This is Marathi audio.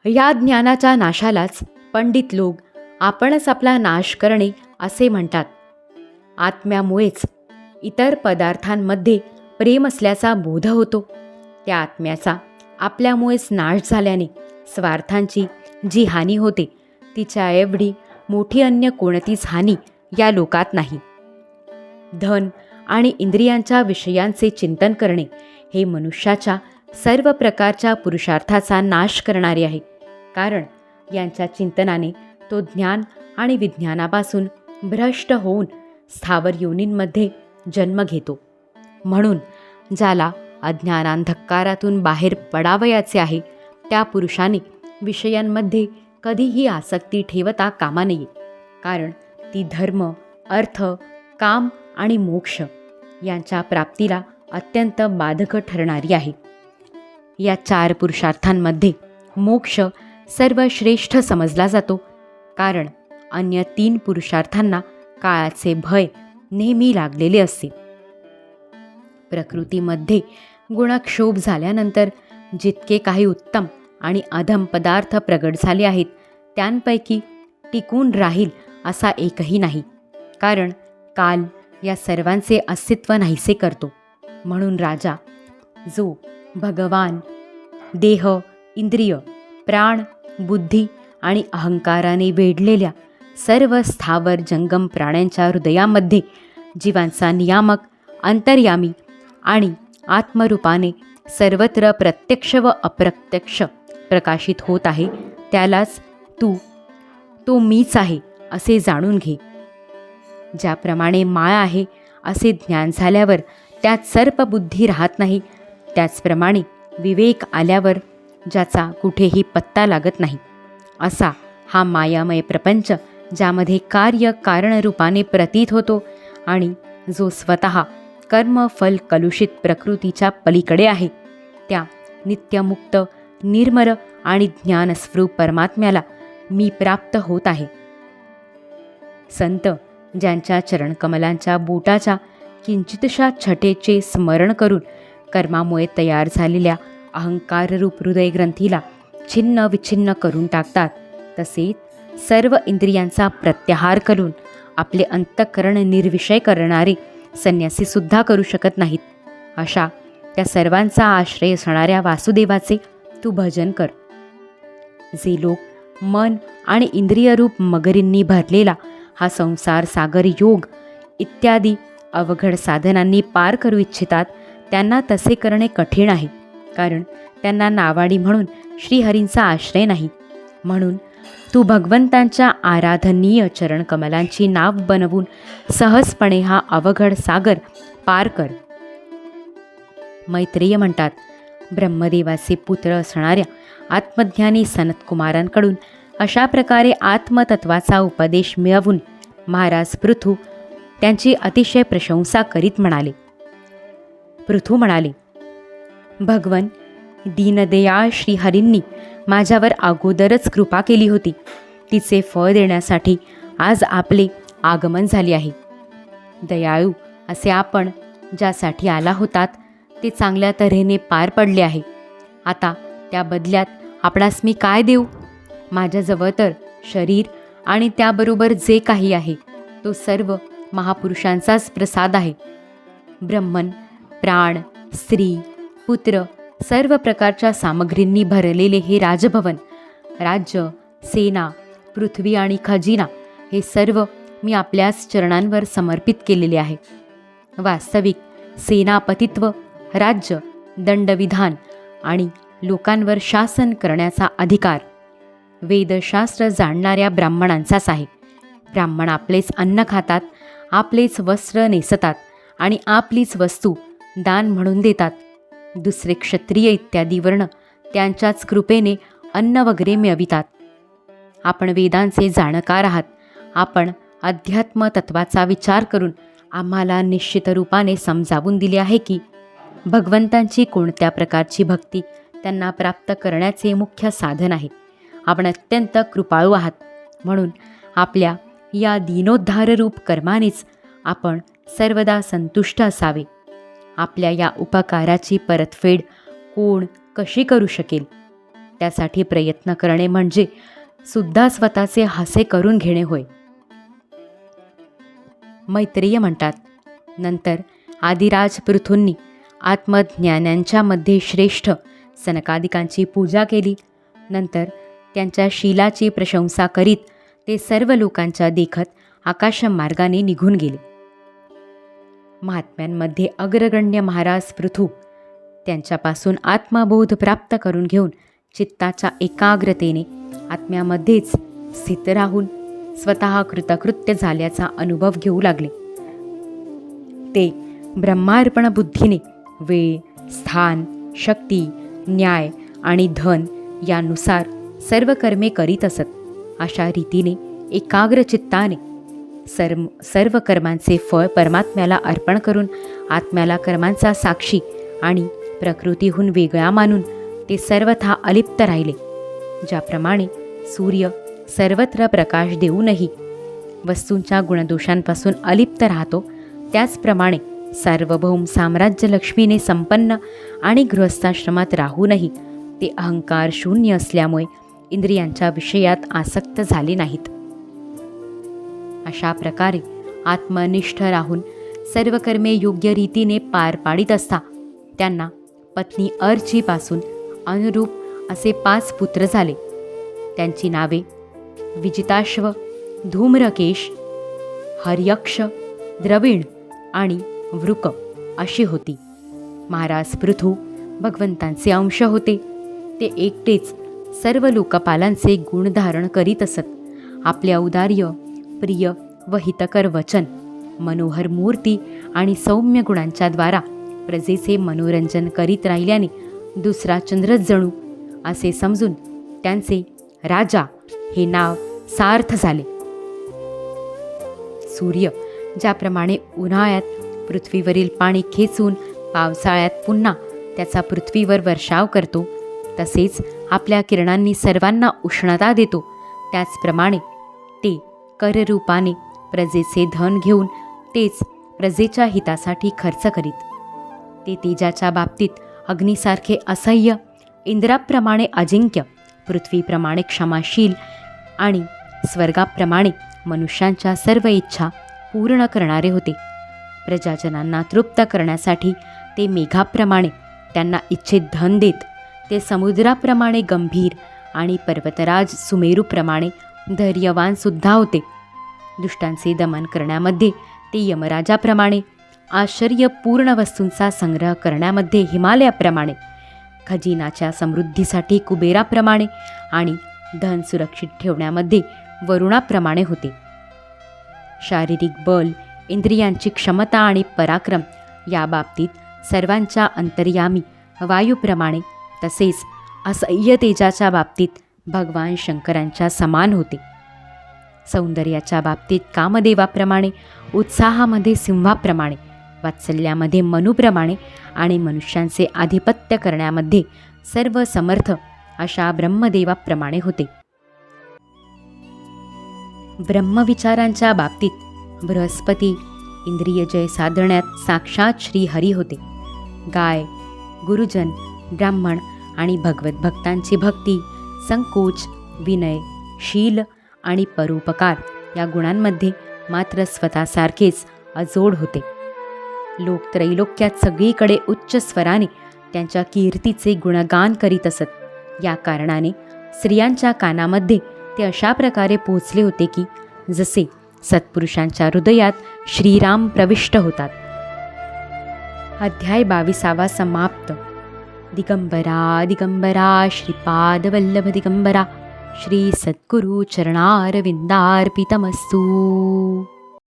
या ज्ञानाच्या नाशालाच पंडित लोक आपणच आपला नाश करणे असे म्हणतात. आत्म्यामुळेच इतर पदार्थांमध्ये प्रेम असल्याचा बोध होतो. त्या आत्म्याचा आपल्यामुळेच नाश झाल्याने स्वार्थांची जी हानी होते तिच्या एवढी मोठी अन्य कोणतीच हानी या लोकात नाही. धन आणि इंद्रियांच्या विषयांचे चिंतन करणे हे मनुष्याच्या सर्व प्रकारच्या पुरुषार्थाचा नाश करणारे आहे. कारण यांच्या चिंतनाने तो ज्ञान आणि विज्ञानापासून भ्रष्ट होऊन स्थावर योनींमध्ये जन्म घेतो. म्हणून ज्याला अज्ञानांधकारातून बाहेर पडावयाचे आहे त्या पुरुषाने विषयांमध्ये कधीही आसक्ती ठेवता कामा नये. कारण ती धर्म, अर्थ, काम आणि मोक्ष यांच्या प्राप्तीला अत्यंत बाधक ठरणारी आहे. या 4 पुरुषार्थांमध्ये मोक्ष सर्वश्रेष्ठ समजला जातो. कारण अन्य 3 पुरुषार्थांना काळाचे भय नेहमी लागलेले असते. प्रकृतीमध्ये गुणक्षोभ झाल्यानंतर जितके काही उत्तम आणि अधम पदार्थ प्रगट झाले आहेत त्यांपैकी टिकून राहील असा एकही नाही. कारण काल या सर्वांचे अस्तित्व नाहीसे करतो. म्हणून राजा, जो भगवान देह, इंद्रिय, प्राण, बुद्धी आणि अहंकाराने वेढलेल्या सर्व स्थावर जंगम प्राण्यांच्या हृदयामध्ये जीवांचा नियामक, अंतर्यामी आणि आत्मरूपाने सर्वत्र प्रत्यक्ष व अप्रत्यक्ष प्रकाशित होत आहे, त्यालाच तो मीच आहे असे जाणून घे. ज्याप्रमाणे माया आहे असे ज्ञान झाल्यावर त्यात सर्पबुद्धी राहत नाही, त्याचप्रमाणे विवेक आल्यावर ज्याचा कुठेही पत्ता लागत नाही असा हा मायामय प्रपंच, ज्यामध्ये कार्य कारणरूपाने प्रतीत होतो आणि जो स्वतः कर्मफल कलुषित प्रकृतीच्या पलीकडे आहे, त्या नित्यमुक्त, निर्मल आणि ज्ञानस्वरूप परमात्म्याला मी प्राप्त होत आहे. संत ज्यांच्या चरणकमलांच्या बोटाच्या किंचितशा छटेचे स्मरण करून कर्मामुळे तयार झालेल्या अहंकाररूप हृदयग्रंथीला छिन्न विछिन्न करून टाकतात, तसेच सर्व इंद्रियांचा प्रत्याहार करून आपले अंतःकरण निर्विषय करणारे संन्यासीसुद्धा करू शकत नाहीत. अशा त्या सर्वांचा आश्रय असणाऱ्या वासुदेवाचे तू भजन कर. जे लोक मन आणि इंद्रियरूप मगरींनी भरलेला हा संसार सागर योग इत्यादी अवघड साधनांनी पार करू इच्छितात, त्यांना तसे करणे कठीण आहे. कारण त्यांना नावाडी म्हणून श्रीहरींचा आश्रय नाही. म्हणून तू भगवंतांच्या आराधनीय चरणकमलांची नाव बनवून सहजपणे हा अवघड सागर पार कर. मैत्रेय म्हणतात, ब्रह्मदेवाचे पुत्र असणाऱ्या आत्मज्ञानी सनतकुमारांकडून अशा प्रकारे आत्मतत्वाचा उपदेश मिळवून महाराज पृथू त्यांची अतिशय प्रशंसा करीत म्हणाले. पृथू म्हणाले, भगवन दीनदयाळ श्रीहरींनी माझ्यावर अगोदरच कृपा केली होती. तिचे फळ देण्यासाठी आज आपले आगमन झाले आहे. दयाळू असे आपण ज्यासाठी आला होतात ते चांगल्या तऱ्हेने पार पडले आहे. आता त्या बदल्यात आपणास मी काय देऊ? माझ्याजवळ तर शरीर आणि त्याबरोबर जे काही आहे तो सर्व महापुरुषांचाच प्रसाद आहे. ब्रह्मन, प्राण, स्त्री, पुत्र सर्व प्रकारच्या सामग्रींनी भरलेले हे राजभवन, राज्य, सेना, पृथ्वी आणि खजिना हे सर्व मी आपल्याच चरणांवर समर्पित केलेले आहे. वास्तविक सेनापतित्व, राज्य, दंडविधान आणि लोकांवर शासन करण्याचा अधिकार वेदशास्त्र जाणणाऱ्या ब्राह्मणांचाच आहे. ब्राह्मण आपलेच अन्न खातात, आपलेच वस्त्र नेसतात आणि आपलीच वस्तू दान म्हणून देतात. दुसरे क्षत्रिय इत्यादी वर्ण त्यांच्याच कृपेने अन्न वगैरे मिळवितात. आपण वेदांचे जाणकार आहात. आपण अध्यात्म तत्वाचा विचार करून आम्हाला निश्चित रूपाने समजावून दिले आहे की भगवंतांची कोणत्या प्रकारची भक्ती त्यांना प्राप्त करण्याचे मुख्य साधन आहे. आपण अत्यंत कृपाळू आहात. म्हणून आपल्या या दीनोद्धाररूप कर्मानेच आपण सर्वदा संतुष्ट असावे. आपल्या या उपकाराची परतफेड कोण कशी करू शकेल? त्यासाठी प्रयत्न करणे म्हणजे सुद्धा स्वतःचे हासे करून घेणे होय. मैत्रेय म्हणतात, नंतर आदिराज पृथूंनी आत्मज्ञानांच्या मध्ये श्रेष्ठ सनकादिकांची पूजा केली. नंतर त्यांच्या शीलाची प्रशंसा करीत ते सर्व लोकांच्या देखत आकाशमार्गाने निघून गेले. महात्म्यांमध्ये अग्रगण्य महाराज पृथू त्यांच्यापासून आत्मबोध प्राप्त करून घेऊन चित्ताच्या एकाग्रतेने आत्म्यामध्येच स्थित राहून स्वतः कृतकृत्य झाल्याचा अनुभव घेऊ लागले. ते ब्रह्मार्पण बुद्धीने वेळ, स्थान, शक्ती, न्याय आणि धन यानुसार सर्व कर्मे करीत असत. अशा रीतीने एकाग्र चित्ताने सर्व कर्मांचे फळ परमात्म्याला अर्पण करून आत्म्याला कर्मांचा साक्षी आणि प्रकृतीहून वेगळा मानून ते सर्वथा अलिप्त राहिले. ज्याप्रमाणे सूर्य सर्वत्र प्रकाश देऊनही वस्तूंच्या गुणदोषांपासून अलिप्त राहतो, त्याचप्रमाणे सार्वभौम साम्राज्य लक्ष्मीने संपन्न आणि गृहस्थाश्रमात राहूनही ते अहंकार शून्य असल्यामुळे इंद्रियांच्या विषयात आसक्त झाले नाहीत. अशा प्रकारे आत्मनिष्ठ राहून सर्व कर्मे योग्य रीतीने पार पाडित असता त्यांना पत्नी अर्चीपासून अनुरूप असे 5 पुत्र झाले. त्यांची नावे विजिताश्व, धूम्रकेश, हर्यक्ष, द्रविण आणि वृक अशी होती. महाराज पृथू भगवंतांचे अंश होते. ते एकटेच सर्व लोकपालांचे गुण धारण करीत असत. आपल्या औदार्य, प्रिय व हितकर वचन, मनोहर मूर्ती आणि सौम्य गुणांच्या द्वारा प्रजेचे मनोरंजन करीत राहिल्याने दुसरा चंद्रच जणू असे समजून त्यांचे राजा हे नाव सार्थ झाले. सूर्य ज्याप्रमाणे उन्हाळ्यात पृथ्वीवरील पाणी खेचून पावसाळ्यात पुन्हा त्याचा पृथ्वीवर वर्षाव करतो, तसेच आपल्या किरणांनी सर्वांना उष्णता देतो, त्याचप्रमाणे ते कररूपाने प्रजेचे धन घेऊन तेच प्रजेच्या हितासाठी खर्च करीत. ते तेजाच्या बाबतीत अग्नीसारखे असह्य, इंद्राप्रमाणे अजिंक्य, पृथ्वीप्रमाणे क्षमाशील आणि स्वर्गाप्रमाणे मनुष्यांच्या सर्व इच्छा पूर्ण करणारे होते. प्रजाजनांना तृप्त करण्यासाठी ते मेघाप्रमाणे त्यांना इच्छित धन देत. ते समुद्राप्रमाणे गंभीर आणि पर्वतराज सुमेरूप्रमाणे धैर्यवानसुद्धा होते. दुष्टांचे दमन करण्यामध्ये ते यमराजाप्रमाणे, आश्चर्यपूर्ण वस्तूंचा संग्रह करण्यामध्ये हिमालयाप्रमाणे, खजिनाच्या समृद्धीसाठी कुबेराप्रमाणे आणि धन सुरक्षित ठेवण्यामध्ये वरुणाप्रमाणे होते. शारीरिक बल, इंद्रियांची क्षमता आणि पराक्रम या बाबतीत सर्वांच्या अंतर्यामी वायूप्रमाणे, तसेच असह्य तेजाच्या बाबतीत भगवान शंकरांच्या समान होते. सौंदर्याच्या बाबतीत कामदेवाप्रमाणे, उत्साहामध्ये सिंहाप्रमाणे, वात्सल्यामध्ये मनुप्रमाणे आणि मनुष्यांचे आधिपत्य करण्यामध्ये सर्व समर्थ अशा ब्रह्मदेवाप्रमाणे होते. ब्रह्मविचारांच्या बाबतीत बृहस्पती, इंद्रियजय साधण्यात साक्षात श्रीहरी होते. गाय, गुरुजन, ब्राह्मण आणि भगवत भक्तांची भक्ती, संकोच, विनय, शील आणि परोपकार या गुणांमध्ये मात्र स्वतःसारखेच अजोड होते. लोक त्रैलोक्यात सगळीकडे उच्च स्वराने त्यांच्या कीर्तीचे गुणगान करीत असत. या कारणाने स्त्रियांच्या कानामध्ये ते अशा प्रकारे पोचले होते की जसे सत्पुरुषांच्या हृदयात श्रीराम प्रविष्ट होतात. अध्याय 22 समाप्त. दिगंबरा दिगंबरा श्रीपादवल्लभ दिगंबरा, श्री सद्गुरु चरणारविंदार्पितमस्तु.